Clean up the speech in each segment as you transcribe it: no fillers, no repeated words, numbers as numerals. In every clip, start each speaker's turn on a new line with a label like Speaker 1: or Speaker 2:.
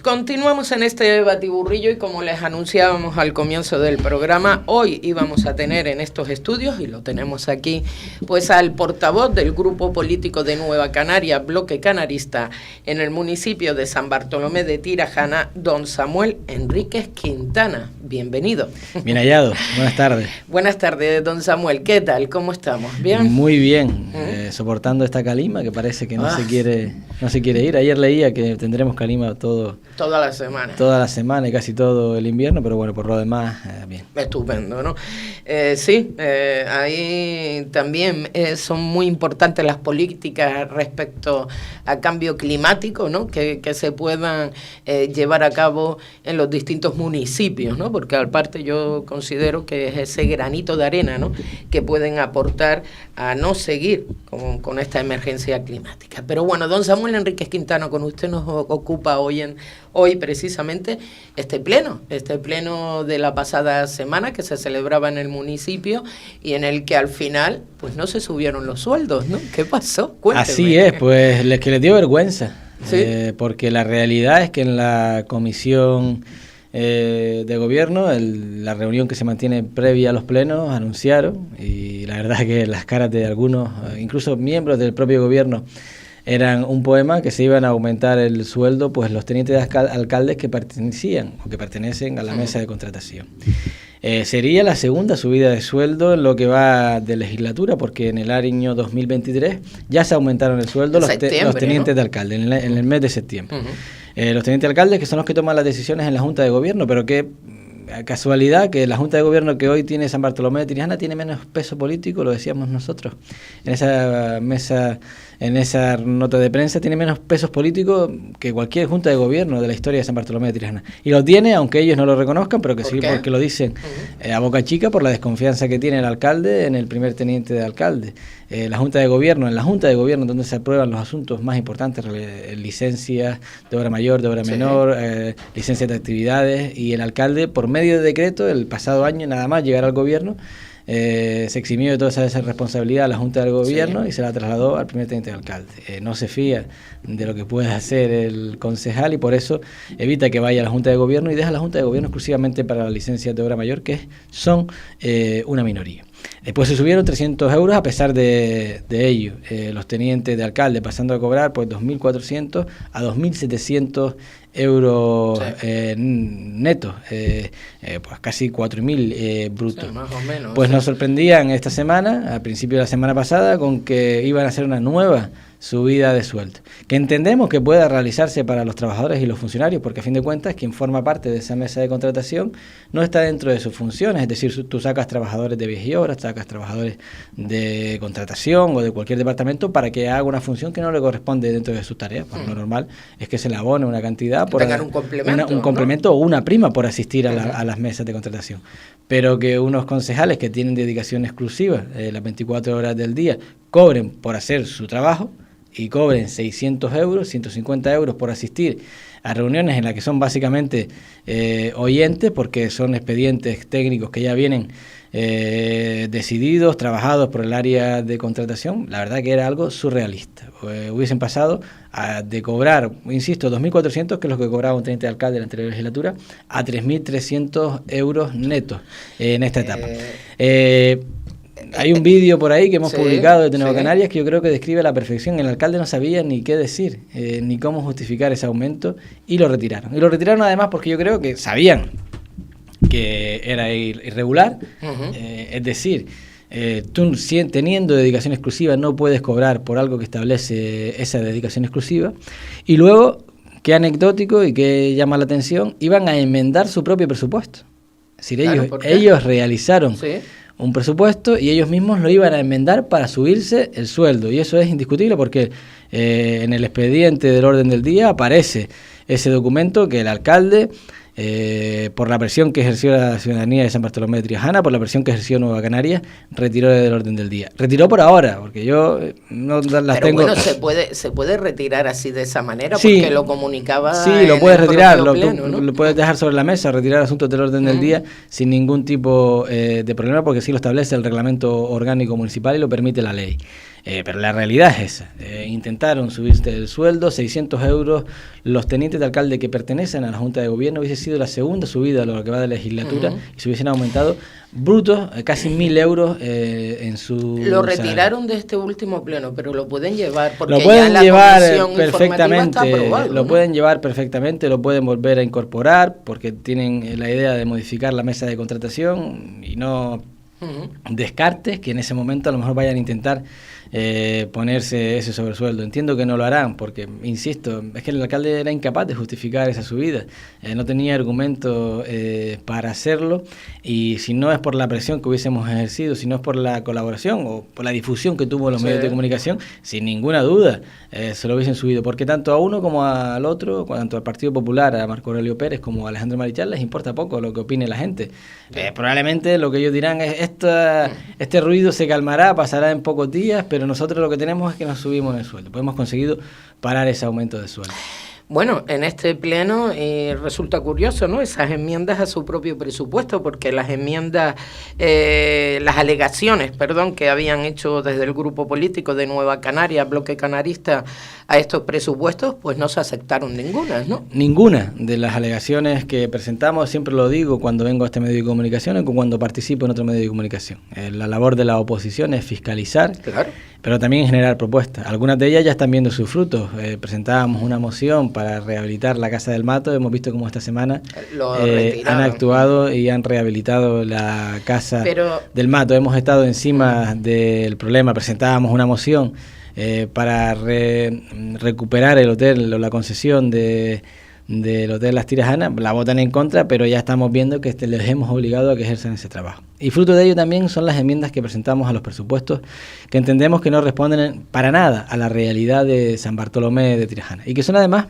Speaker 1: Continuamos en este batiburrillo y como les anunciábamos al comienzo del programa, hoy íbamos a tener en estos estudios, y lo tenemos aquí, pues al portavoz del grupo político de Nueva Canaria, Bloque Canarista, en el municipio de San Bartolomé de Tirajana, don Samuel Enríquez Quintana. Bienvenido.
Speaker 2: Bien hallado, buenas tardes.
Speaker 1: Buenas tardes, don Samuel. ¿Qué tal? ¿Cómo estamos? ¿Bien?
Speaker 2: Muy bien, soportando esta calima que parece que no se quiere ir. Ayer leía que tendremos calima toda la semana y casi todo el invierno, pero bueno, por lo demás, bien.
Speaker 1: Estupendo, ¿no? Sí, ahí también son muy importantes las políticas respecto a cambio climático, ¿no? Que se puedan llevar a cabo en los distintos municipios, ¿no? Porque aparte yo considero que es ese granito de arena, ¿no? Que pueden aportar a no seguir con esta emergencia climática. Pero bueno, don Samuel Enríquez Quintana, con usted nos ocupa hoy precisamente este pleno de la pasada semana que se celebraba en el municipio y en el que al final pues no se subieron los sueldos, ¿no? ¿Qué pasó? Cuénteme.
Speaker 2: Así es, pues que les dio vergüenza,
Speaker 1: ¿sí?
Speaker 2: Porque la realidad es que en la comisión de gobierno, la reunión que se mantiene previa a los plenos, anunciaron, y la verdad que las caras de algunos, incluso miembros del propio gobierno, eran un poema que se iban a aumentar el sueldo, pues los tenientes de alcaldes que pertenecen a la mesa de contratación. Sería la segunda subida de sueldo en lo que va de legislatura, porque en el año 2023 ya se aumentaron el sueldo los tenientes, ¿no?, de alcalde, en el mes de septiembre. Los tenientes de alcaldes, que son los que toman las decisiones en la Junta de Gobierno, pero que casualidad que la Junta de Gobierno que hoy tiene San Bartolomé de Tirajana tiene menos peso político, lo decíamos nosotros en esa mesa, en esa nota de prensa, tiene menos pesos políticos que cualquier Junta de Gobierno de la historia de San Bartolomé de Tirajana, y lo tiene aunque ellos no lo reconozcan, pero que sí, porque lo dicen a boca chica, por la desconfianza que tiene el alcalde en el primer teniente de alcalde. En la Junta de Gobierno donde se aprueban los asuntos más importantes, licencias de obra mayor, de obra menor, licencias de actividades, y el alcalde, por medio de decreto, el pasado año, nada más llegar al gobierno, se eximió de toda esa responsabilidad a la Junta del Gobierno y se la trasladó al primer teniente de alcalde. No se fía de lo que pueda hacer el concejal y por eso evita que vaya a la Junta de Gobierno y deja la Junta de Gobierno exclusivamente para las licencias de obra mayor, que son una minoría. Después se subieron 300 euros a pesar de ello, los tenientes de alcalde, pasando a cobrar pues 2.400 a 2.700 euros netos, pues casi 4.000 brutos. Sí, más o menos. Pues nos sorprendían esta semana, al principio de la semana pasada, con que iban a hacer una nueva subida de sueldo, que entendemos que pueda realizarse para los trabajadores y los funcionarios, porque a fin de cuentas quien forma parte de esa mesa de contratación no está dentro de sus funciones, es decir, tú sacas trabajadores de vías y obras, sacas trabajadores de contratación o de cualquier departamento para que haga una función que no le corresponde dentro de sus tareas. Pues lo normal es que se le abone una cantidad por un complemento, ¿no?, o una prima por asistir a las mesas de contratación, pero que unos concejales que tienen dedicación exclusiva las 24 horas del día cobren por hacer su trabajo y cobren 600 euros, 150 euros por asistir a reuniones en las que son básicamente oyentes, porque son expedientes técnicos que ya vienen decididos, trabajados por el área de contratación. La verdad que era algo surrealista. Hubiesen pasado de cobrar, insisto, 2.400, que es lo que cobraba un teniente de alcalde en la anterior legislatura, a 3.300 euros netos en esta etapa. Hay un vídeo por ahí que hemos publicado de Nueva Canarias que yo creo que describe a la perfección. El alcalde no sabía ni qué decir, ni cómo justificar ese aumento, y lo retiraron. Y lo retiraron además porque yo creo que sabían que era irregular, es decir, tú teniendo dedicación exclusiva no puedes cobrar por algo que establece esa dedicación exclusiva. Y luego, qué anecdótico y qué llama la atención, iban a enmendar su propio presupuesto. Es decir, ellos realizaron un presupuesto y ellos mismos lo iban a enmendar para subirse el sueldo, y eso es indiscutible porque en el expediente del orden del día aparece ese documento que el alcalde, por la presión que ejerció la ciudadanía de San Bartolomé de Tirajana, por la presión que ejerció Nueva Canarias, retiró del orden del día. Retiró por ahora, porque yo no las tengo. Pero
Speaker 1: bueno, se puede retirar así de esa manera, porque lo comunicaba.
Speaker 2: Sí, lo puedes retirar, lo puedes dejar sobre la mesa, retirar asuntos del orden del día sin ningún tipo de problema, porque sí lo establece el reglamento orgánico municipal y lo permite la ley. Pero la realidad es esa. Intentaron subirse el sueldo, 600 euros. Los tenientes de alcalde que pertenecen a la Junta de Gobierno hubiese sido la segunda subida a lo que va de legislatura y se hubiesen aumentado brutos casi 1.000 euros en su...
Speaker 1: Lo retiraron de este último pleno, pero lo pueden llevar porque
Speaker 2: lo pueden
Speaker 1: ya la
Speaker 2: llevar
Speaker 1: comisión
Speaker 2: perfectamente,
Speaker 1: informativa está aprobado,
Speaker 2: lo
Speaker 1: ¿no?
Speaker 2: pueden llevar perfectamente, lo pueden volver a incorporar porque tienen la idea de modificar la mesa de contratación y no descartes que en ese momento a lo mejor vayan a intentar ponerse ese sobresueldo. Entiendo que no lo harán porque, insisto, es que el alcalde era incapaz de justificar esa subida, no tenía argumento para hacerlo, y si no es por la presión que hubiésemos ejercido, si no es por la colaboración o por la difusión que tuvo los medios de comunicación, sin ninguna duda se lo hubiesen subido, porque tanto a uno como al otro, tanto al Partido Popular, a Marco Aurelio Pérez como a Alejandro Marichal, les importa poco lo que opine la gente. Probablemente lo que ellos dirán es este ruido se calmará, pasará en pocos días, pero nosotros lo que tenemos es que nos subimos el sueldo. Pues hemos conseguido parar ese aumento de sueldo.
Speaker 1: Bueno, en este pleno resulta curioso, ¿no? Esas enmiendas a su propio presupuesto, porque las enmiendas, las alegaciones, que habían hecho desde el grupo político de Nueva Canaria, Bloque Canarista, a estos presupuestos, pues no se aceptaron ninguna, ¿no?
Speaker 2: Ninguna de las alegaciones que presentamos, siempre lo digo cuando vengo a este medio de comunicación o cuando participo en otro medio de comunicación. La labor de la oposición es fiscalizar, claro, pero también generar propuestas. Algunas de ellas ya están viendo sus frutos. Presentábamos una moción para rehabilitar la Casa del Mato. Hemos visto cómo esta semana han actuado y han rehabilitado la Casa del Mato. Hemos estado encima del problema. Presentábamos una moción para recuperar el hotel o la concesión del Hotel Las Tirajanas. La votan en contra, pero ya estamos viendo que les hemos obligado a que ejerzan ese trabajo. Y fruto de ello también son las enmiendas que presentamos a los presupuestos, que entendemos que no responden para nada a la realidad de San Bartolomé de Tirajana, y que son además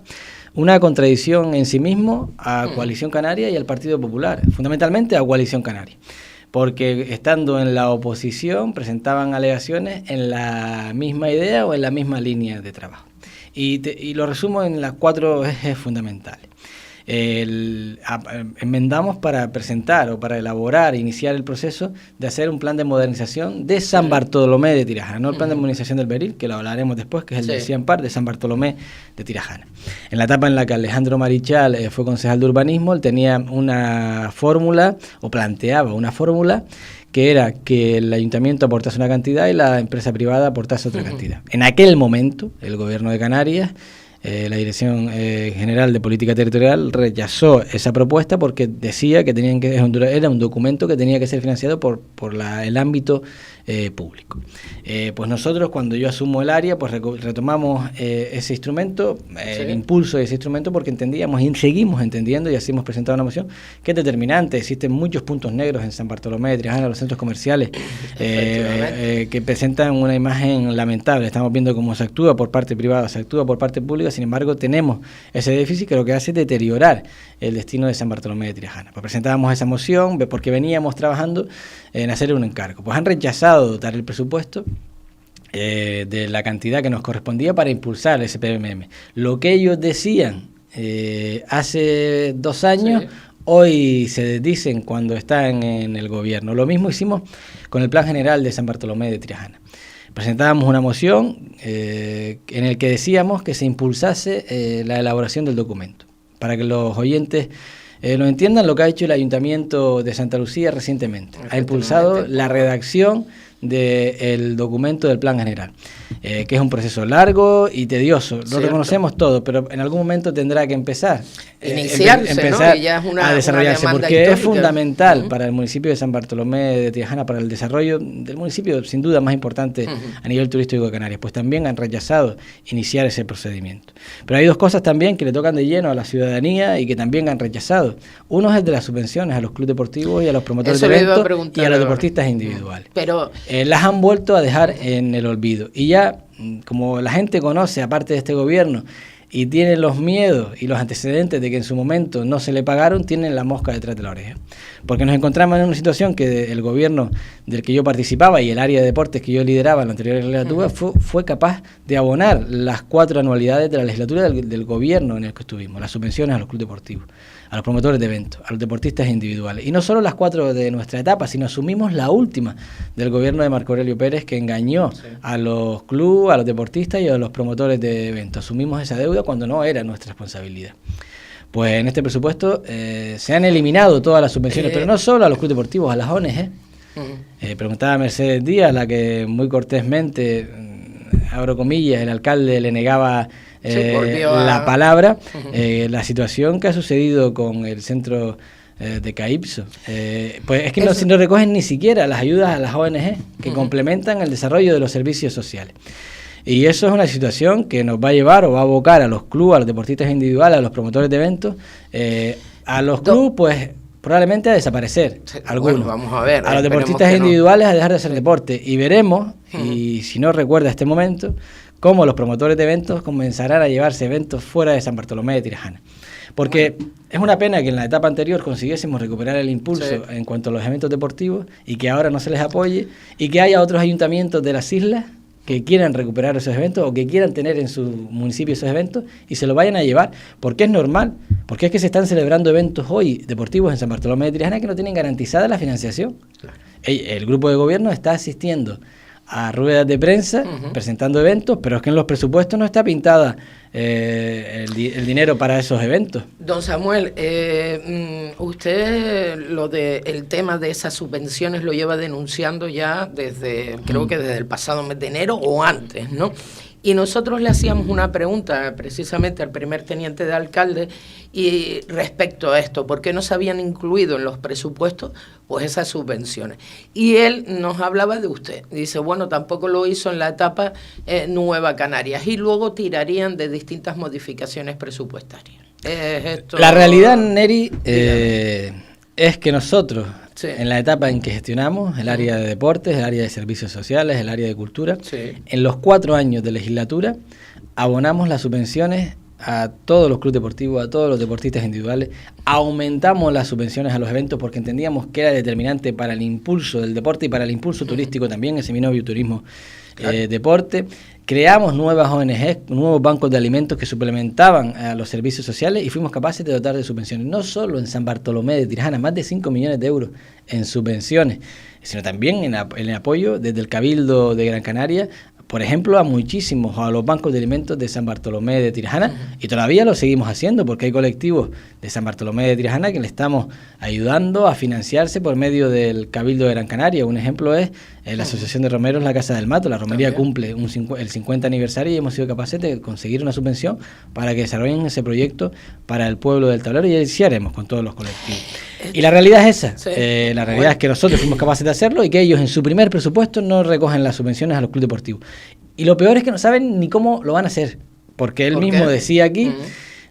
Speaker 2: una contradicción en sí mismo a Coalición Canaria y al Partido Popular, fundamentalmente a Coalición Canaria, porque estando en la oposición presentaban alegaciones en la misma idea o en la misma línea de trabajo. Y lo resumo en las 4 ejes fundamentales. Enmendamos para presentar o para elaborar, iniciar el proceso de hacer un plan de modernización de San Bartolomé de Tirajana, no el plan de modernización del Beril, que lo hablaremos después, que es el de Ciampar, de San Bartolomé de Tirajana. En la etapa en la que Alejandro Marichal fue concejal de urbanismo, él tenía una fórmula, o planteaba una fórmula, que era que el ayuntamiento aportase una cantidad y la empresa privada aportase otra cantidad. En aquel momento, el gobierno de Canarias, la Dirección General de Política Territorial, rechazó esa propuesta porque decía que era un documento que tenía que ser financiado por el ámbito público. Pues nosotros, cuando yo asumo el área, pues retomamos ese instrumento, el impulso de ese instrumento, porque entendíamos y seguimos entendiendo, y así hemos presentado una moción, que es determinante. Existen muchos puntos negros en San Bartolomé de Tirajana, los centros comerciales, que presentan una imagen lamentable. Estamos viendo cómo se actúa por parte privada, se actúa por parte pública. Sin embargo, tenemos ese déficit que lo que hace es deteriorar el destino de San Bartolomé de Tirajana. Pues presentábamos esa moción porque veníamos trabajando en hacer un encargo. Pues han rechazado dotar el presupuesto de la cantidad que nos correspondía para impulsar ese PMM. Lo que ellos decían hace 2 años, hoy se desdicen cuando están en el gobierno. Lo mismo hicimos con el Plan General de San Bartolomé de Tirajana. Presentábamos una moción en el que decíamos que se impulsase la elaboración del documento. Para que los oyentes lo entiendan, lo que ha hecho el Ayuntamiento de Santa Lucía recientemente. Ha impulsado la redacción del documento del Plan General, que es un proceso largo y tedioso. Lo reconocemos todo, pero en algún momento tendrá que empezar
Speaker 1: ¿no? Y ya es
Speaker 2: a desarrollarse, porque
Speaker 1: histórica.
Speaker 2: Es fundamental para el municipio de San Bartolomé de Tirajana, para el desarrollo del municipio, sin duda más importante a nivel turístico de Canarias. Pues también han rechazado iniciar ese procedimiento. Pero hay 2 cosas también que le tocan de lleno a la ciudadanía y que también han rechazado. Uno es el de las subvenciones a los clubes deportivos y a los promotores de eventos y a los deportistas individuales. Pero las han vuelto a dejar en el olvido. Y ya, como la gente conoce, aparte de este gobierno, y tiene los miedos y los antecedentes de que en su momento no se le pagaron, tienen la mosca detrás de la oreja. Porque nos encontramos en una situación que el gobierno del que yo participaba y el área de deportes que yo lideraba en la anterior legislatura fue capaz de abonar las 4 anualidades de la legislatura del gobierno en el que estuvimos, las subvenciones a los clubes deportivos, a los promotores de eventos, a los deportistas individuales. Y no solo las 4 de nuestra etapa, sino asumimos la última del gobierno de Marco Aurelio Pérez, que engañó a los clubes, a los deportistas y a los promotores de eventos. Asumimos esa deuda cuando no era nuestra responsabilidad. Pues en este presupuesto se han eliminado todas las subvenciones, pero no solo a los clubes deportivos, a las ONG. Preguntaba Mercedes Díaz, la que muy cortésmente, abro comillas, el alcalde le negaba la palabra, la situación que ha sucedido con el centro de Calypso. Pues es que no recogen ni siquiera las ayudas a las ONG que complementan el desarrollo de los servicios sociales. Y eso es una situación que nos va a llevar o va a abocar a los clubes, a los deportistas individuales, a los promotores de eventos, a los clubes, pues probablemente a desaparecer, algunos. Bueno,
Speaker 1: vamos a ver.
Speaker 2: A los deportistas individuales a dejar de hacer deporte. Y veremos, y si no recuerda este momento, cómo los promotores de eventos comenzarán a llevarse eventos fuera de San Bartolomé de Tirajana. Porque es una pena que en la etapa anterior consiguiésemos recuperar el impulso en cuanto a los eventos deportivos y que ahora no se les apoye y que haya otros ayuntamientos de las islas que quieran recuperar esos eventos o que quieran tener en su municipio esos eventos y se lo vayan a llevar, porque es normal, porque es que se están celebrando eventos hoy deportivos en San Bartolomé de Tirajana que no tienen garantizada la financiación. Claro. El grupo de gobierno está asistiendo a ruedas de prensa, presentando eventos, pero es que en los presupuestos no está pintada el dinero para esos eventos.
Speaker 1: Don Samuel, usted el tema de esas subvenciones lo lleva denunciando ya creo que desde el pasado mes de enero o antes, ¿no? Y nosotros le hacíamos una pregunta precisamente al primer teniente de alcalde y respecto a esto, ¿por qué no se habían incluido en los presupuestos pues esas subvenciones? Y él nos hablaba de usted. Dice, bueno, tampoco lo hizo en la etapa Nueva Canarias y luego tirarían de distintas modificaciones presupuestarias.
Speaker 2: La realidad, Neri, es que nosotros, en la etapa en que gestionamos el área de deportes, el área de servicios sociales, el área de cultura, en los 4 años de legislatura abonamos las subvenciones a todos los clubes deportivos, a todos los deportistas individuales, aumentamos las subvenciones a los eventos porque entendíamos que era determinante para el impulso del deporte y para el impulso turístico también, ese binomio turismo deporte. Creamos nuevas ONGs, nuevos bancos de alimentos que suplementaban a los servicios sociales y fuimos capaces de dotar de subvenciones, no solo en San Bartolomé de Tirajana, más de 5 millones de euros en subvenciones, sino también en el apoyo desde el Cabildo de Gran Canaria, por ejemplo, a los bancos de alimentos de San Bartolomé de Tirajana, y todavía lo seguimos haciendo porque hay colectivos de San Bartolomé de Tirajana que le estamos ayudando a financiarse por medio del Cabildo de Gran Canaria. Un ejemplo es la Asociación de Romeros La Casa del Mato. La romería cumple el 50 aniversario y hemos sido capaces de conseguir una subvención para que desarrollen ese proyecto para el pueblo del Tablero, y así haremos con todos los colectivos. Y la realidad es esa, la realidad es que nosotros fuimos capaces de hacerlo y que ellos en su primer presupuesto no recogen las subvenciones a los clubes deportivos. Y lo peor es que no saben ni cómo lo van a hacer, porque él mismo decía aquí,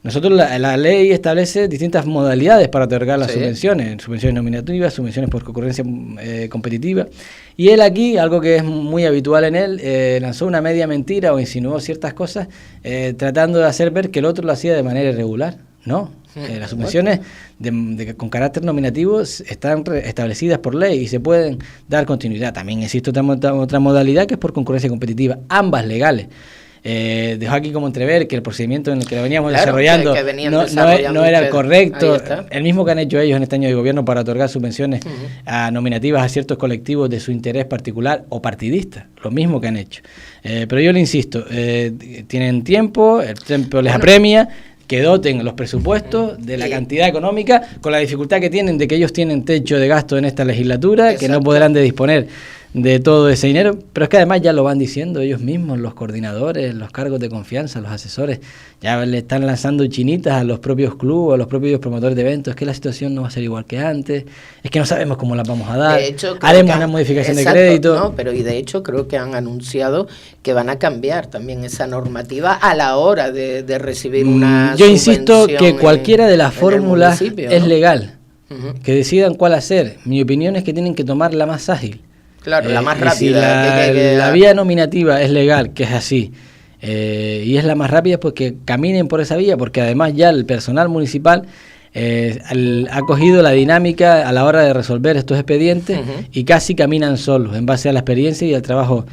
Speaker 2: nosotros la ley establece distintas modalidades para otorgar las subvenciones nominativas, subvenciones por concurrencia competitiva, y él aquí, algo que es muy habitual en él, lanzó una media mentira o insinuó ciertas cosas tratando de hacer ver que el otro lo hacía de manera irregular. No, las subvenciones con carácter nominativo están establecidas por ley y se pueden dar continuidad. También existe otra modalidad que es por concurrencia competitiva, ambas legales. Dejó aquí como entrever que el procedimiento en el que lo veníamos desarrollando no era el correcto. El mismo que han hecho ellos en este año de gobierno para otorgar subvenciones nominativas a ciertos colectivos de su interés particular o partidista, lo mismo que han hecho. Pero yo le insisto, tienen tiempo, el tiempo les apremia, que doten los presupuestos de la cantidad económica, con la dificultad que tienen de que ellos tienen techo de gasto en esta legislatura, que no podrán disponer de todo ese dinero, pero es que además ya lo van diciendo ellos mismos, los coordinadores, los cargos de confianza, los asesores, ya le están lanzando chinitas a los propios clubes, a los propios promotores de eventos, que la situación no va a ser igual que antes, es que no sabemos cómo las vamos a dar, haremos una modificación de crédito.
Speaker 1: No, pero y de hecho creo que han anunciado que van a cambiar también esa normativa a la hora de recibir una
Speaker 2: Yo insisto que cualquiera de las fórmulas es legal, que decidan cuál hacer. Mi opinión es que tienen que tomar la más ágil.
Speaker 1: Claro, la más rápida.
Speaker 2: Si la vía nominativa es legal, que es así, y es la más rápida, pues que caminen por esa vía, porque además ya el personal municipal ha cogido la dinámica a la hora de resolver estos expedientes y casi caminan solos en base a la experiencia y al trabajo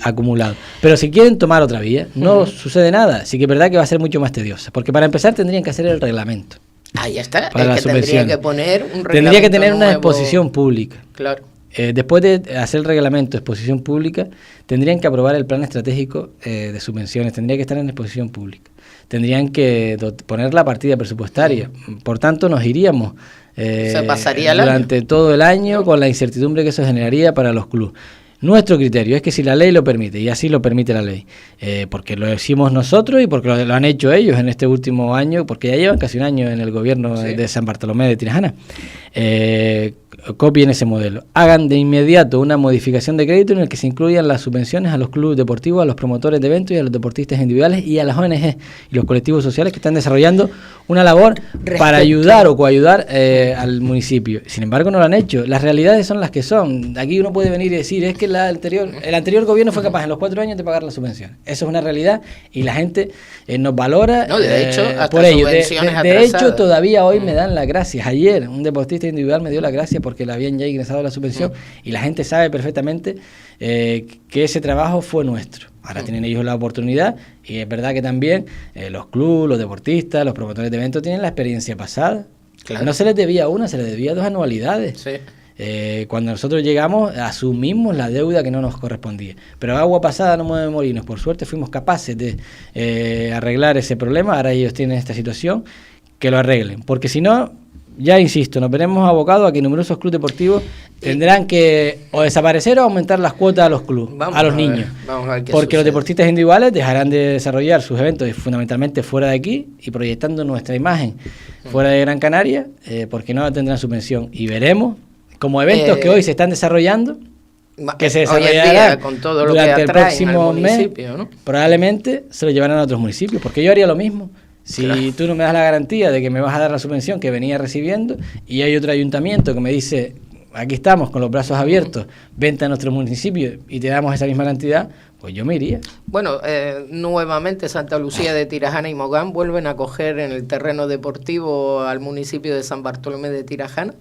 Speaker 2: acumulado. Pero si quieren tomar otra vía, no sucede nada. Sí que es verdad que va a ser mucho más tediosa, porque para empezar tendrían que hacer el reglamento.
Speaker 1: Ahí está,
Speaker 2: para
Speaker 1: es que tendría que poner un reglamento.
Speaker 2: Tendría que tener una exposición pública.
Speaker 1: Claro.
Speaker 2: Después de hacer el reglamento de exposición pública, tendrían que aprobar el plan estratégico de subvenciones, tendría que estar en exposición pública. Tendrían que poner la partida presupuestaria. Por tanto, nos iríamos
Speaker 1: se pasaría
Speaker 2: durante todo el año con la incertidumbre que eso generaría para los clubes. Nuestro criterio es que si la ley lo permite, y así lo permite la ley, porque lo decimos nosotros y porque lo han hecho ellos en este último año, porque ya llevan casi un año en el gobierno de San Bartolomé de Tirajana, copien ese modelo. Hagan de inmediato una modificación de crédito en el que se incluyan las subvenciones a los clubes deportivos, a los promotores de eventos y a los deportistas individuales y a las ONG y los colectivos sociales que están desarrollando una labor para ayudar o coayudar al municipio. Sin embargo, no lo han hecho. Las realidades son las que son. Aquí uno puede venir y decir, es que el anterior gobierno fue capaz en los 4 años de pagar la subvención. Eso es una realidad y la gente nos valora
Speaker 1: de hecho,
Speaker 2: por ello. De hecho, todavía hoy me dan las gracias. Ayer un deportista individual me dio las gracias porque le habían ya ingresado la subvención y la gente sabe perfectamente que ese trabajo fue nuestro. Ahora tienen ellos la oportunidad y es verdad que también los clubes, los deportistas, los promotores de eventos tienen la experiencia pasada. Claro. No se les debía una, se les debía 2 anualidades. Sí. Cuando nosotros llegamos asumimos la deuda que no nos correspondía, pero agua pasada no mueve molinos. Por suerte fuimos capaces de arreglar ese problema. Ahora ellos tienen esta situación, que lo arreglen, porque si no, ya insisto, nos veremos abocados a que numerosos clubes deportivos tendrán que o desaparecer o aumentar las cuotas a los clubes, a los niños, porque sucede. Los deportistas individuales dejarán de desarrollar sus eventos fundamentalmente fuera de aquí y proyectando nuestra imagen fuera de Gran Canaria, porque no tendrán subvención. Y veremos como eventos que hoy se están desarrollando, que se desarrollarán con todo lo durante el próximo mes, ¿no? Probablemente se lo llevarán a otros municipios, porque yo haría lo mismo. Si tú no me das la garantía de que me vas a dar la subvención que venía recibiendo y hay otro ayuntamiento que me dice, aquí estamos con los brazos abiertos, vente a nuestro municipio y te damos esa misma cantidad, pues yo me iría.
Speaker 1: Bueno, nuevamente Santa Lucía de Tirajana y Mogán vuelven a coger en el terreno deportivo al municipio de San Bartolomé de Tirajana.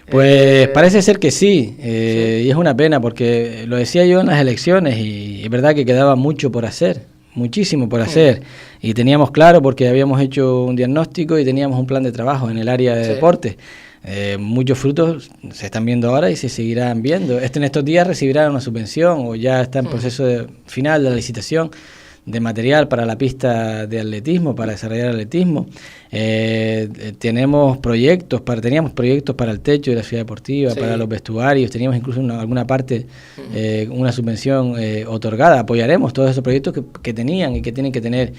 Speaker 2: Pues parece ser que sí, y es una pena porque lo decía yo en las elecciones y es verdad que quedaba mucho por hacer. Muchísimo por hacer y teníamos claro porque habíamos hecho un diagnóstico y teníamos un plan de trabajo en el área de deporte. Muchos frutos se están viendo ahora y se seguirán viendo. En estos días recibirán una subvención o ya está en proceso final de la licitación de material para la pista de atletismo, para desarrollar atletismo. Teníamos proyectos para el techo de la ciudad deportiva, para los vestuarios, teníamos incluso alguna parte, una subvención otorgada. Apoyaremos todos esos proyectos que tenían y que tienen que tener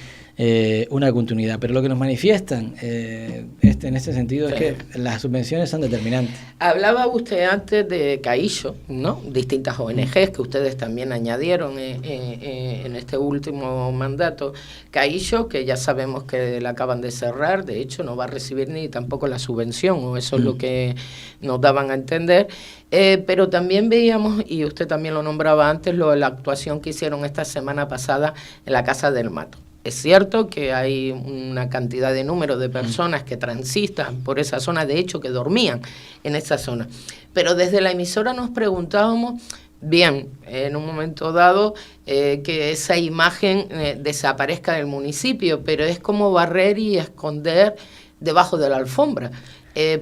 Speaker 2: una continuidad, pero lo que nos manifiestan en este sentido es que las subvenciones son determinantes.
Speaker 1: Hablaba usted antes de CAIXO, ¿no? Distintas ONGs que ustedes también añadieron en este último mandato. CAIXO, que ya sabemos que la acaban de cerrar, de hecho no va a recibir ni tampoco la subvención, o eso es lo que nos daban a entender. Pero también veíamos, y usted también lo nombraba antes, la actuación que hicieron esta semana pasada en la Casa del Mato. Es cierto que hay una cantidad de número de personas que transitan por esa zona, de hecho que dormían en esa zona. Pero desde la emisora nos preguntábamos, bien, en un momento dado, que esa imagen desaparezca del municipio, pero es como barrer y esconder debajo de la alfombra.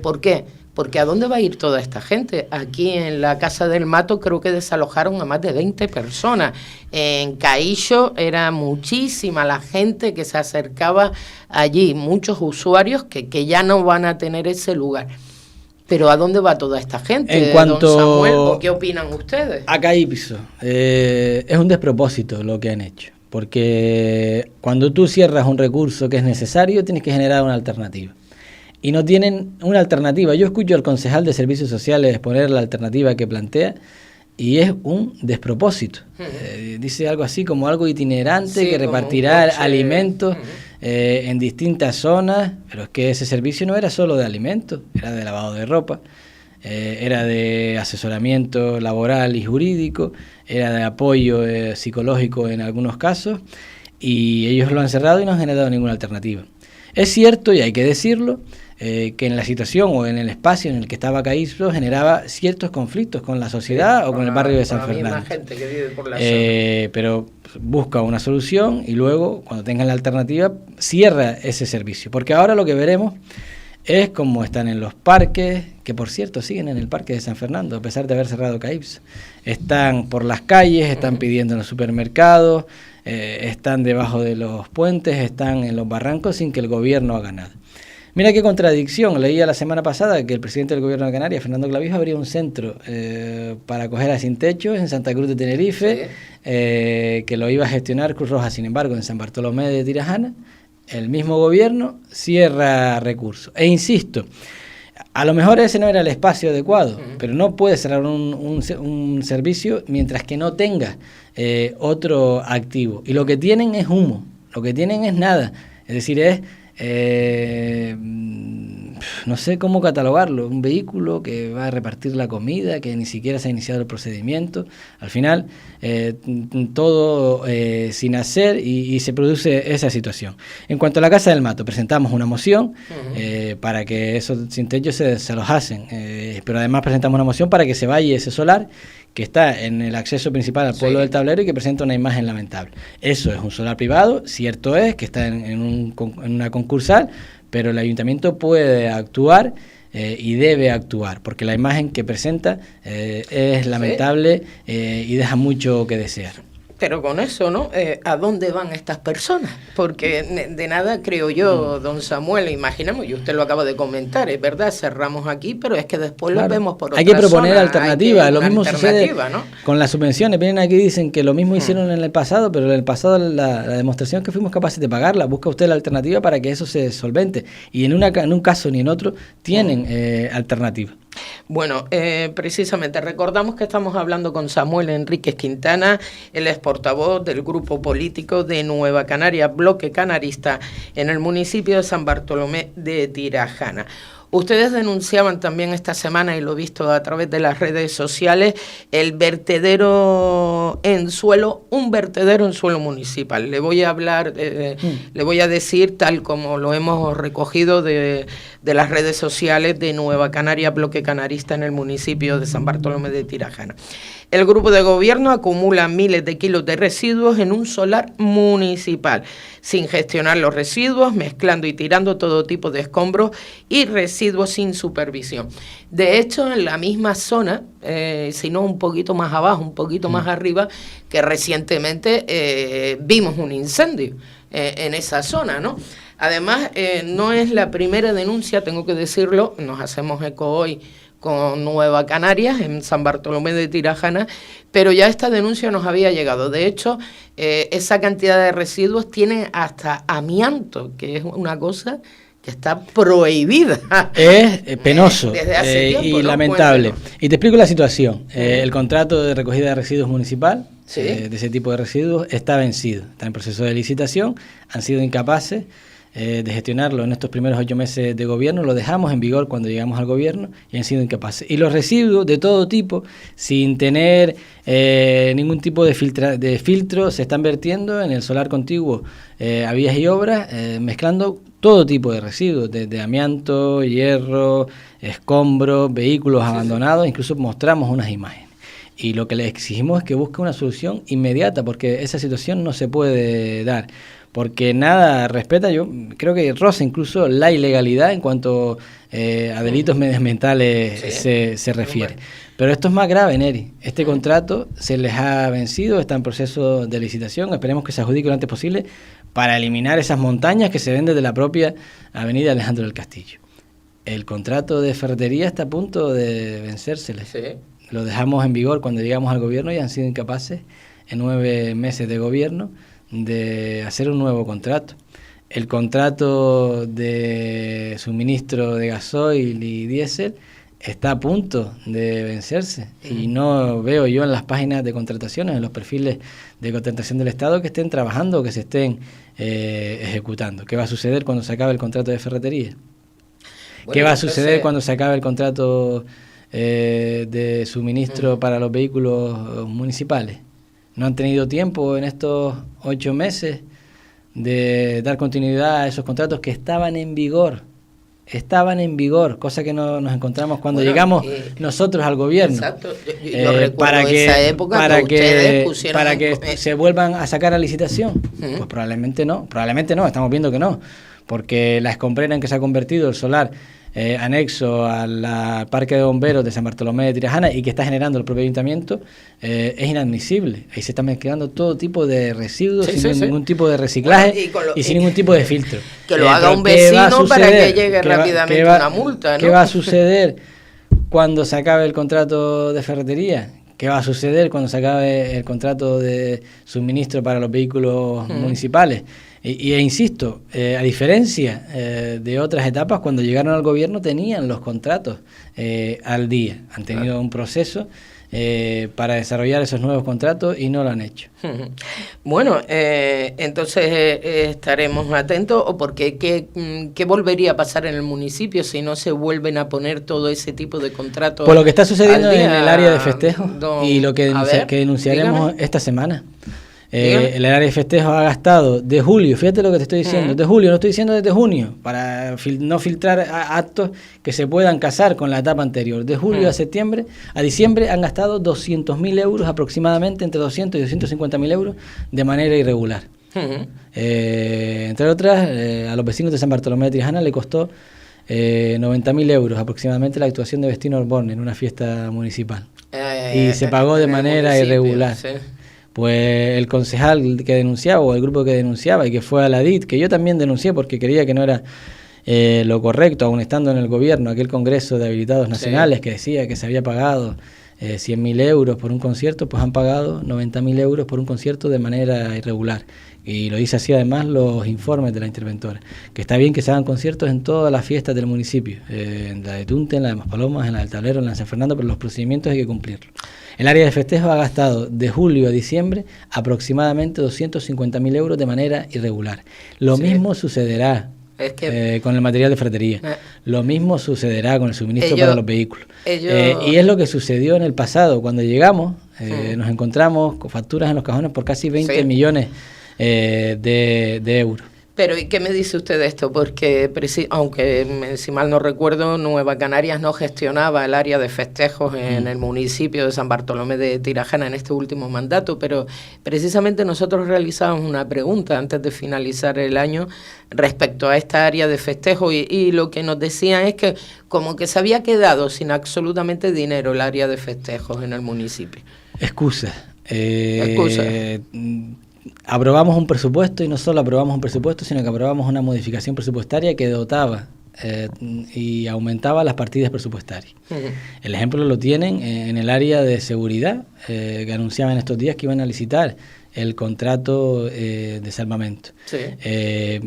Speaker 1: ¿Por qué? Porque ¿a dónde va a ir toda esta gente? Aquí en la Casa del Mato creo que desalojaron a más de 20 personas. En CAIXO era muchísima la gente que se acercaba allí, muchos usuarios que ya no van a tener ese lugar. Pero ¿a dónde va toda esta gente?
Speaker 2: En cuanto
Speaker 1: don Samuel, ¿o qué opinan ustedes?
Speaker 2: A CAIXO, es un despropósito lo que han hecho. Porque cuando tú cierras un recurso que es necesario, tienes que generar una alternativa. Y no tienen una alternativa. Yo escucho al concejal de Servicios Sociales exponer la alternativa que plantea y es un despropósito. Dice algo así como algo itinerante que repartirá alimentos en distintas zonas, pero es que ese servicio no era solo de alimentos, era de lavado de ropa, era de asesoramiento laboral y jurídico, era de apoyo psicológico en algunos casos. y ellos lo han cerrado y no han generado ninguna alternativa. Es cierto, y hay que decirlo, que en la situación o en el espacio en el que estaba Calypso generaba ciertos conflictos con la sociedad o con el barrio de San Fernando.
Speaker 1: Gente que vive por la zona.
Speaker 2: Pero busca una solución y luego, cuando tengan la alternativa, cierra ese servicio. Porque ahora lo que veremos es cómo están en los parques, que por cierto siguen en el parque de San Fernando, a pesar de haber cerrado Calypso. Están por las calles, están pidiendo en los supermercados, están debajo de los puentes, están en los barrancos sin que el gobierno haga nada. Mira qué contradicción, leía la semana pasada que el presidente del gobierno de Canarias, Fernando Clavijo, abría un centro para acoger a sin techo en Santa Cruz de Tenerife, que lo iba a gestionar Cruz Roja. Sin embargo, en San Bartolomé de Tirajana, el mismo gobierno cierra recursos. E insisto, a lo mejor ese no era el espacio adecuado, pero no puede cerrar un servicio mientras que no tenga otro activo. Y lo que tienen es humo, lo que tienen es nada, es decir, es... no sé cómo catalogarlo, un vehículo que va a repartir la comida, que ni siquiera se ha iniciado el procedimiento, al final todo sin hacer y se produce esa situación. En cuanto a la Casa del Mato, presentamos una moción para que esos sin techo se desalojasen, pero además presentamos una moción para que se vaya ese solar que está en el acceso principal al pueblo del Tablero y que presenta una imagen lamentable. Eso es un solar privado, cierto es que está en una concursal, pero el ayuntamiento puede actuar y debe actuar, porque la imagen que presenta es lamentable y deja mucho que desear.
Speaker 1: Pero con eso, ¿no? ¿A dónde van estas personas? Porque de nada, creo yo, don Samuel, imaginamos, y usted lo acaba de comentar, es verdad, cerramos aquí, pero es que después lo vemos por otra zona.
Speaker 2: Hay que proponer alternativas, lo mismo sucede,
Speaker 1: ¿no?,
Speaker 2: con las subvenciones. Vienen aquí y dicen que lo mismo hicieron en el pasado, pero en el pasado la demostración que fuimos capaces de pagarla. Busca usted la alternativa para que eso se solvente. Y en un caso ni en otro tienen alternativa.
Speaker 1: Bueno, precisamente recordamos que estamos hablando con Samuel Enríquez Quintana, él es portavoz del grupo político de Nueva Canaria, Bloque Canarista, en el municipio de San Bartolomé de Tirajana. Ustedes denunciaban también esta semana, y lo he visto a través de las redes sociales, el vertedero en suelo, un vertedero en suelo municipal. Le voy a hablar, le voy a decir, tal como lo hemos recogido de las redes sociales de Nueva Canaria, Bloque Canarista en el municipio de San Bartolomé de Tirajana. El grupo de gobierno acumula miles de kilos de residuos en un solar municipal, sin gestionar los residuos, mezclando y tirando todo tipo de escombros y residuos sin supervisión. De hecho, en la misma zona, si no un poquito más abajo, un poquito más arriba, que recientemente vimos un incendio en esa zona, ¿no? Además, no es la primera denuncia, tengo que decirlo, nos hacemos eco hoy con Nueva Canarias, en San Bartolomé de Tirajana, pero ya esta denuncia nos había llegado. De hecho, esa cantidad de residuos tiene hasta amianto, que es una cosa que está prohibida.
Speaker 2: Es penoso
Speaker 1: desde hace tiempo,
Speaker 2: y
Speaker 1: ¿no?
Speaker 2: lamentable.
Speaker 1: Cuéntanos.
Speaker 2: Y te explico la situación. El contrato de recogida de residuos municipal, de ese tipo de residuos, está vencido. Está en proceso de licitación, han sido incapaces de gestionarlo en estos primeros 8 meses de gobierno. Lo dejamos en vigor cuando llegamos al gobierno y han sido incapaces. Y los residuos de todo tipo, sin tener ningún tipo de filtro, se están vertiendo en el solar contiguo a vías y obras, mezclando todo tipo de residuos, desde amianto, hierro, escombros, vehículos abandonados. Incluso mostramos unas imágenes. Y lo que les exigimos es que busque una solución inmediata, porque esa situación no se puede dar. Porque nada respeta, yo creo que roza incluso la ilegalidad en cuanto a delitos medioambientales se refiere. Pero esto es más grave, Neri. Este contrato se les ha vencido, está en proceso de licitación, esperemos que se adjudique lo antes posible para eliminar esas montañas que se ven desde la propia avenida Alejandro del Castillo. El contrato de ferretería está a punto de vencérseles. Sí. Lo dejamos en vigor cuando llegamos al gobierno y han sido incapaces en 9 meses de gobierno de hacer un nuevo contrato. El contrato de suministro de gasoil y diésel está a punto de vencerse y no veo yo en las páginas de contrataciones, en los perfiles de contratación del Estado, que estén trabajando o que se estén ejecutando. ¿Qué va a suceder cuando se acabe el contrato de ferretería? Bueno, ¿qué va a suceder cuando se acabe el contrato de suministro para los vehículos municipales? No han tenido tiempo en estos 8 meses de dar continuidad a esos contratos que estaban en vigor, cosa que no nos encontramos cuando llegamos nosotros al gobierno.
Speaker 1: Exacto. Yo recuerdo esa época
Speaker 2: para que se vuelvan a sacar a licitación. Pues probablemente no, estamos viendo que no, porque la escombrera en que se ha convertido el solar anexo al parque de bomberos de San Bartolomé de Tirajana y que está generando el propio ayuntamiento es inadmisible. Ahí se está mezclando todo tipo de residuos ningún tipo de reciclaje sin ningún tipo de filtro.
Speaker 1: Que lo haga un vecino para que llegue rápidamente una multa, ¿no?
Speaker 2: ¿Qué va a suceder cuando se acabe el contrato de ferretería? ¿Qué va a suceder cuando se acabe el contrato de suministro para los vehículos municipales? E insisto, a diferencia de otras etapas, cuando llegaron al gobierno tenían los contratos al día. Han tenido un proceso para desarrollar esos nuevos contratos y no lo han hecho.
Speaker 1: Bueno, entonces estaremos atentos, o porque ¿qué volvería a pasar en el municipio si no se vuelven a poner todo ese tipo de contratos?
Speaker 2: Pues lo que está sucediendo en el área de festejo y lo que denunciaremos esta semana. El área de festejos ha gastado de julio, fíjate lo que te estoy diciendo, de julio, no estoy diciendo desde junio, para no filtrar actos que se puedan casar con la etapa anterior. De julio a diciembre han gastado 200.000 euros aproximadamente, entre 200 y 250.000 euros de manera irregular. Entre otras, a los vecinos de San Bartolomé de Tirajana le costó 90.000 euros aproximadamente la actuación de Vestino Osborne en una fiesta municipal. Y se pagó de manera irregular. Sí. Pues el concejal que denunciaba, o el grupo que denunciaba, y que fue a la DIT, que yo también denuncié porque creía que no era lo correcto, aun estando en el gobierno, aquel Congreso de Habilitados Nacionales que decía que se había pagado 100.000 euros por un concierto, pues han pagado 90.000 euros por un concierto de manera irregular. Y lo dice así además los informes de la interventora, que está bien que se hagan conciertos en todas las fiestas del municipio, en la de Tunte, en la de Maspalomas, en la del Tablero, en la de San Fernando, pero los procedimientos hay que cumplirlos. El área de festejo ha gastado de julio a diciembre aproximadamente 250.000 euros de manera irregular. Lo mismo sucederá con el material de ferretería. Lo mismo sucederá con el suministro para los vehículos. Y es lo que sucedió en el pasado. Cuando llegamos, nos encontramos con facturas en los cajones por casi 20 millones de euros.
Speaker 1: Pero ¿y qué me dice usted de esto? Porque, aunque si mal no recuerdo, Nueva Canarias no gestionaba el área de festejos en el municipio de San Bartolomé de Tirajana en este último mandato, pero precisamente nosotros realizábamos una pregunta antes de finalizar el año respecto a esta área de festejos y lo que nos decían es que como que se había quedado sin absolutamente dinero el área de festejos en el municipio.
Speaker 2: Excusa. Aprobamos un presupuesto, y no solo aprobamos un presupuesto, sino que aprobamos una modificación presupuestaria que dotaba y aumentaba las partidas presupuestarias. El ejemplo lo tienen en el área de seguridad, que anunciaban estos días que iban a licitar el contrato de salvamento. De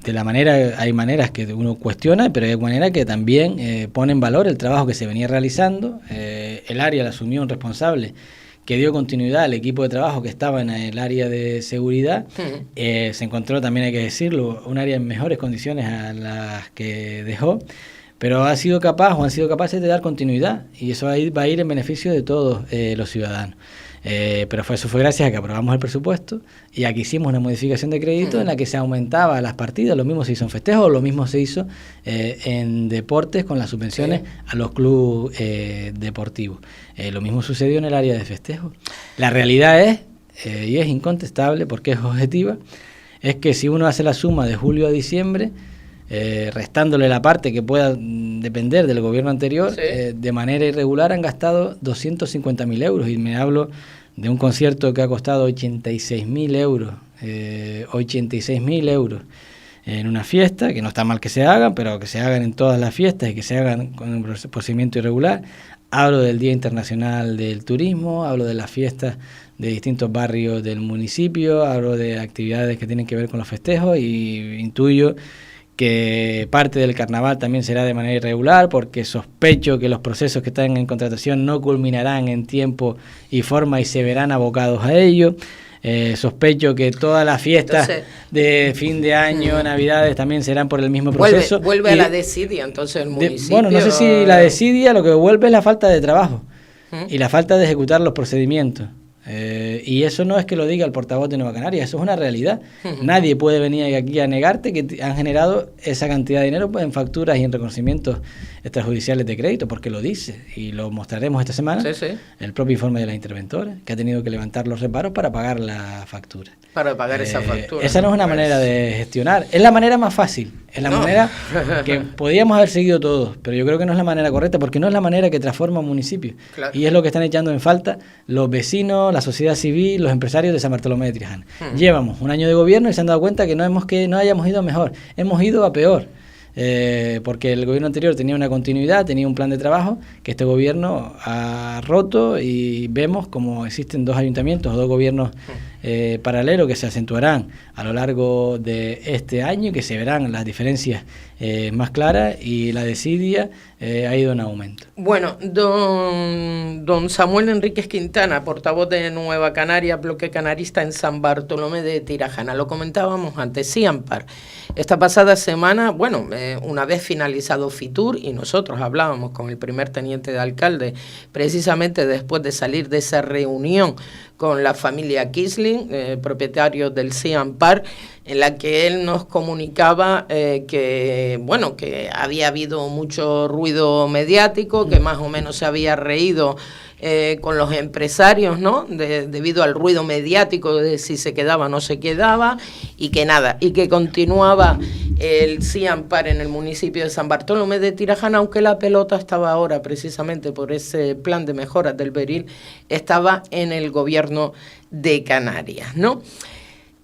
Speaker 2: la manera, hay maneras que uno cuestiona, pero hay maneras que también pone en valor el trabajo que se venía realizando. El área la asumió un responsable que dio continuidad al equipo de trabajo que estaba en el área de seguridad. Se encontró, también hay que decirlo, un área en mejores condiciones a las que dejó, pero han sido capaces de dar continuidad, y eso va a ir en beneficio de todos los ciudadanos. Pero eso fue gracias a que aprobamos el presupuesto y a que hicimos una modificación de crédito en la que se aumentaba las partidas. Lo mismo se hizo en festejos, lo mismo se hizo en deportes con las subvenciones a los clubes deportivos. Lo mismo sucedió en el área de festejos. La realidad es, y es incontestable porque es objetiva, es que si uno hace la suma de julio a diciembre, restándole la parte que pueda depender del gobierno anterior, de manera irregular han gastado 250.000 euros, y me hablo de un concierto que ha costado 86.000 euros, 86.000 euros en una fiesta, que no está mal que se hagan, pero que se hagan en todas las fiestas y que se hagan con un procedimiento irregular. Hablo del Día Internacional del Turismo, hablo de las fiestas de distintos barrios del municipio, hablo de actividades que tienen que ver con los festejos, y intuyo que parte del carnaval también será de manera irregular, porque sospecho que los procesos que están en contratación no culminarán en tiempo y forma y se verán abocados a ello. Sospecho que todas las fiestas de fin de año, Navidades, también serán por el mismo proceso.
Speaker 1: Vuelve a la desidia, entonces el municipio...
Speaker 2: Bueno, no sé si la desidia, lo que vuelve es la falta de trabajo y la falta de ejecutar los procedimientos. Y eso no es que lo diga el portavoz de Nueva Canarias, eso es una realidad. Nadie puede venir aquí a negarte que han generado esa cantidad de dinero en facturas y en reconocimientos extrajudiciales de crédito, porque lo dice, y lo mostraremos esta semana, el propio informe de la interventora, que ha tenido que levantar los reparos para pagar la factura.
Speaker 1: Para pagar esa factura.
Speaker 2: Esa no es una manera de gestionar, es la manera más fácil, es la manera que podíamos haber seguido todos, pero yo creo que no es la manera correcta, porque no es la manera que transforma un municipio. Claro. Y es lo que están echando en falta los vecinos, la sociedad civil, los empresarios de San Bartolomé de Tirajana. Llevamos un año de gobierno y se han dado cuenta que no hayamos ido a mejor, hemos ido a peor. Porque el gobierno anterior tenía una continuidad, tenía un plan de trabajo que este gobierno ha roto, y vemos como existen dos ayuntamientos o dos gobiernos paralelos que se acentuarán a lo largo de este año y que se verán las diferencias más claras, y la desidia ha ido en aumento.
Speaker 1: Bueno, don Samuel Enríquez Quintana, portavoz de Nueva Canarias, bloque canarista en San Bartolomé de Tirajana. Lo comentábamos antes, Siampar. Esta pasada semana, bueno, una vez finalizado Fitur, y nosotros hablábamos con el primer teniente de alcalde, precisamente después de salir de esa reunión con la familia Quisling, propietarios del Siampar, en la que él nos comunicaba que había habido mucho ruido mediático, que más o menos se había reído con los empresarios, ¿no? Debido al ruido mediático de si se quedaba o no se quedaba, y que nada, y que continuaba el Siampar en el municipio de San Bartolomé de Tirajana, aunque la pelota estaba ahora, precisamente por ese plan de mejoras del Beril, estaba en el gobierno de Canarias, ¿no?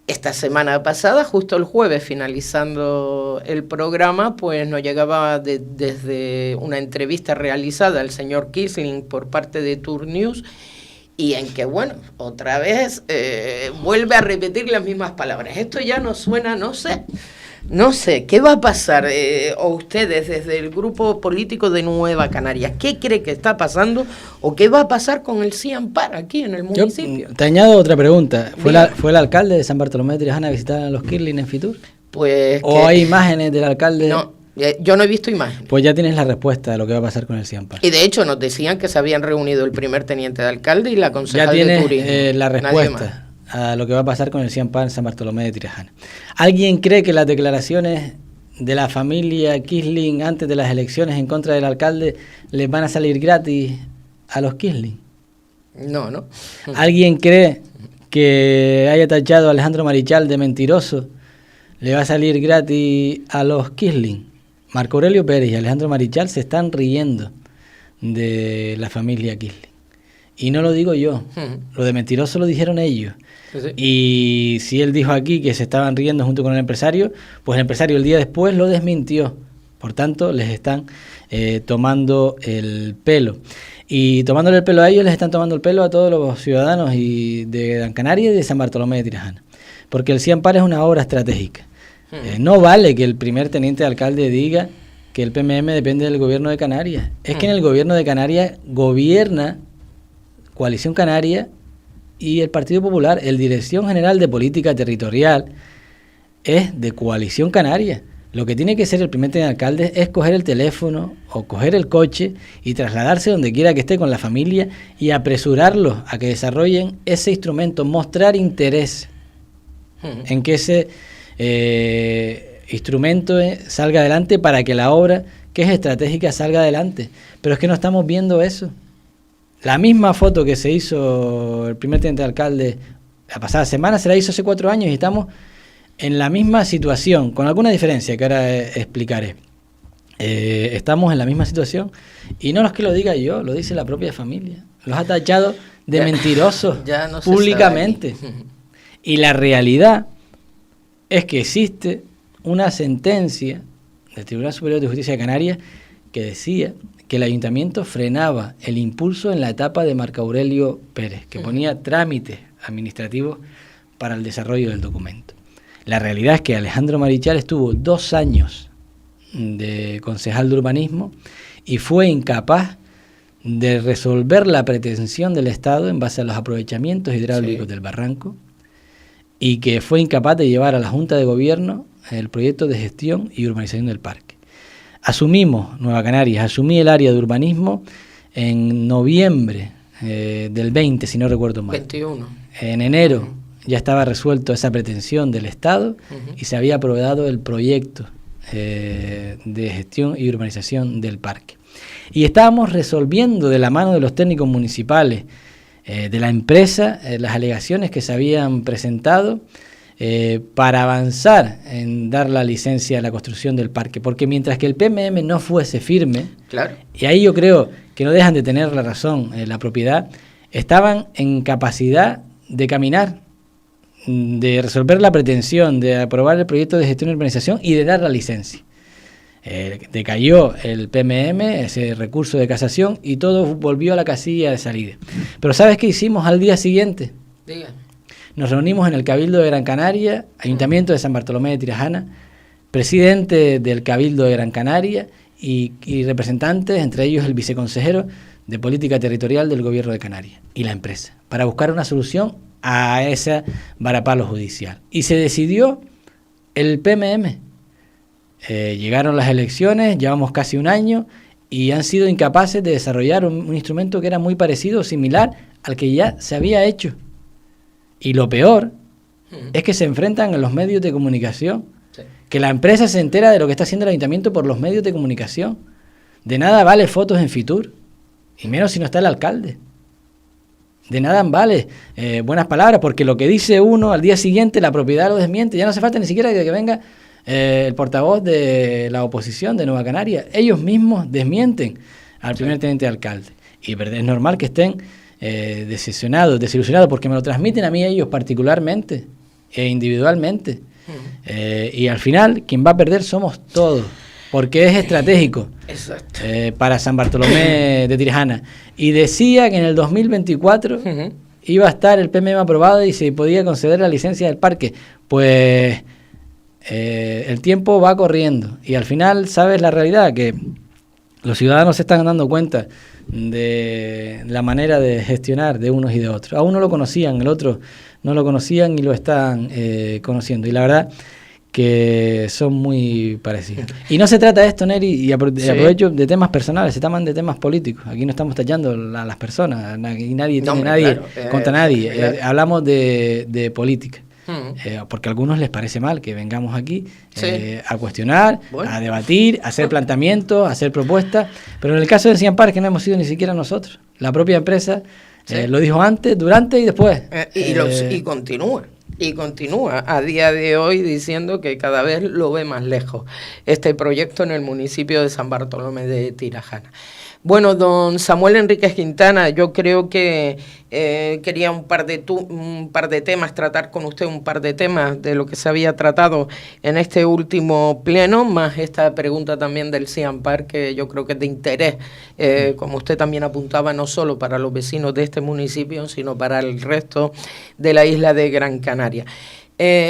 Speaker 1: Esta semana pasada, justo el jueves, finalizando el programa, pues nos llegaba desde una entrevista realizada al señor Quisling por parte de Tour News, y en que, bueno, otra vez vuelve a repetir las mismas palabras. Esto ya nos suena, no sé, ¿qué va a pasar? O ustedes desde el grupo político de Nueva Canarias, ¿qué cree que está pasando o qué va a pasar con el Siampar aquí en el municipio?
Speaker 2: Yo te añado otra pregunta. ¿Fue el alcalde de San Bartolomé de Tirajana a visitar a los Quisling en Fitur?
Speaker 1: Pues
Speaker 2: ¿O hay imágenes del alcalde?
Speaker 1: No, yo no he visto imágenes.
Speaker 2: Pues ya tienes la respuesta de lo que va a pasar con el Siampar.
Speaker 1: Y de hecho nos decían que se habían reunido el primer teniente de alcalde y la concejal de turismo.
Speaker 2: Ya tienes la respuesta a lo que va a pasar con el Siampar en San Bartolomé de Tirajana. ¿Alguien cree que las declaraciones de la familia Quisling antes de las elecciones en contra del alcalde les van a salir gratis a los Quisling?
Speaker 1: No.
Speaker 2: ¿Alguien cree que haya tachado a Alejandro Marichal de mentiroso le va a salir gratis a los Quisling? Marco Aurelio Pérez y Alejandro Marichal se están riendo de la familia Quisling. Y no lo digo yo, lo de mentiroso lo dijeron ellos. Sí. Y si él dijo aquí que se estaban riendo junto con el empresario, pues el empresario el día después lo desmintió. Por tanto, les están tomando el pelo. Y tomándole el pelo a ellos, les están tomando el pelo a todos los ciudadanos y de Gran Canaria y de San Bartolomé de Tirajana. Porque el Siampar es una obra estratégica. No vale que el primer teniente de alcalde diga que el PMM depende del gobierno de Canarias. Es que en el gobierno de Canarias gobierna Coalición Canaria y el Partido Popular. El Dirección General de Política Territorial es de Coalición Canaria. Lo que tiene que ser el primer teniente de alcalde es coger el teléfono o coger el coche y trasladarse donde quiera que esté con la familia y apresurarlos a que desarrollen ese instrumento, mostrar interés en que ese instrumento salga adelante para que la obra, que es estratégica, salga adelante. Pero es que no estamos viendo eso. La misma foto que se hizo el primer teniente de alcalde la pasada semana se la hizo hace 4 años y estamos en la misma situación, con alguna diferencia que ahora explicaré. Estamos en la misma situación y no es que lo diga yo, lo dice la propia familia. Los ha tachado de mentirosos no públicamente. Y la realidad es que existe una sentencia del Tribunal Superior de Justicia de Canarias que decía que el ayuntamiento frenaba el impulso en la etapa de Marco Aurelio Pérez, que ponía trámites administrativos para el desarrollo del documento. La realidad es que Alejandro Marichal estuvo 2 años de concejal de urbanismo y fue incapaz de resolver la pretensión del Estado en base a los aprovechamientos hidráulicos del barranco, y que fue incapaz de llevar a la Junta de Gobierno el proyecto de gestión y urbanización del parque. Asumimos, Nueva Canarias, asumí el área de urbanismo en noviembre del 20, si no recuerdo mal.
Speaker 1: 21.
Speaker 2: En enero ya estaba resuelto esa pretensión del Estado y se había aprobado el proyecto de gestión y urbanización del parque. Y estábamos resolviendo de la mano de los técnicos municipales, de la empresa, las alegaciones que se habían presentado para avanzar en dar la licencia a la construcción del parque, porque mientras que el PMM no fuese firme,
Speaker 1: claro,
Speaker 2: y ahí yo creo que no dejan de tener la razón la propiedad, estaban en capacidad de caminar, de resolver la pretensión, de aprobar el proyecto de gestión y urbanización y de dar la licencia. Decayó el PMM, ese recurso de casación, y todo volvió a la casilla de salida. Pero ¿sabes qué hicimos al día siguiente?
Speaker 1: Dígame.
Speaker 2: Nos reunimos en el Cabildo de Gran Canaria, Ayuntamiento de San Bartolomé de Tirajana, presidente del Cabildo de Gran Canaria y representantes, entre ellos el viceconsejero de Política Territorial del Gobierno de Canarias y la empresa, para buscar una solución a ese varapalo judicial. Y se decidió el PMM. Llegaron las elecciones, llevamos casi un año y han sido incapaces de desarrollar un instrumento que era muy parecido, similar al que ya se había hecho. Y lo peor es que se enfrentan a los medios de comunicación, que la empresa se entera de lo que está haciendo el ayuntamiento por los medios de comunicación. De nada vale fotos en Fitur, y menos si no está el alcalde. De nada vale buenas palabras, porque lo que dice uno al día siguiente la propiedad lo desmiente. Ya no hace falta ni siquiera que venga el portavoz de la oposición de Nueva Canaria. Ellos mismos desmienten al primer teniente de alcalde. Y es normal que estén desilusionados, porque me lo transmiten a mí ellos particularmente e individualmente. Y al final, quien va a perder somos todos, porque es estratégico para San Bartolomé de Tirajana. Y decía que en el 2024 iba a estar el PMM aprobado y se podía conceder la licencia del parque. Pues el tiempo va corriendo y al final, ¿sabes la realidad? Que los ciudadanos se están dando cuenta de la manera de gestionar de unos y de otros. A uno lo conocían, el otro no lo conocían y lo están conociendo. Y la verdad que son muy parecidos. Y no se trata de esto, Neri, y aprovecho de temas personales, se llaman de temas políticos. Aquí no estamos tallando a las personas, aquí nadie tiene nadie contra nadie. Hablamos de política. Porque a algunos les parece mal que vengamos aquí a cuestionar, a debatir, a hacer planteamientos, a hacer propuestas, pero en el caso del Cian Park, que no hemos sido ni siquiera nosotros, la propia empresa lo dijo antes, durante y después.
Speaker 1: Y continúa a día de hoy diciendo que cada vez lo ve más lejos este proyecto en el municipio de San Bartolomé de Tirajana. Bueno, don Samuel Enríquez Quintana, yo creo que quería un par de temas, tratar con usted un par de temas de lo que se había tratado en este último pleno, más esta pregunta también del Cian Park, que yo creo que es de interés, como usted también apuntaba, no solo para los vecinos de este municipio, sino para el resto de la isla de Gran Canaria.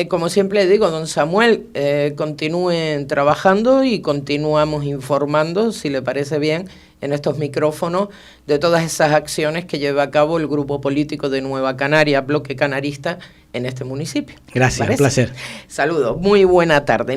Speaker 1: Como siempre digo, don Samuel, continúen trabajando y continuamos informando, si le parece bien, en estos micrófonos de todas esas acciones que lleva a cabo el grupo político de Nueva Canaria, Bloque Canarista, en este municipio.
Speaker 2: Gracias, un placer.
Speaker 1: Saludos, muy buena tarde.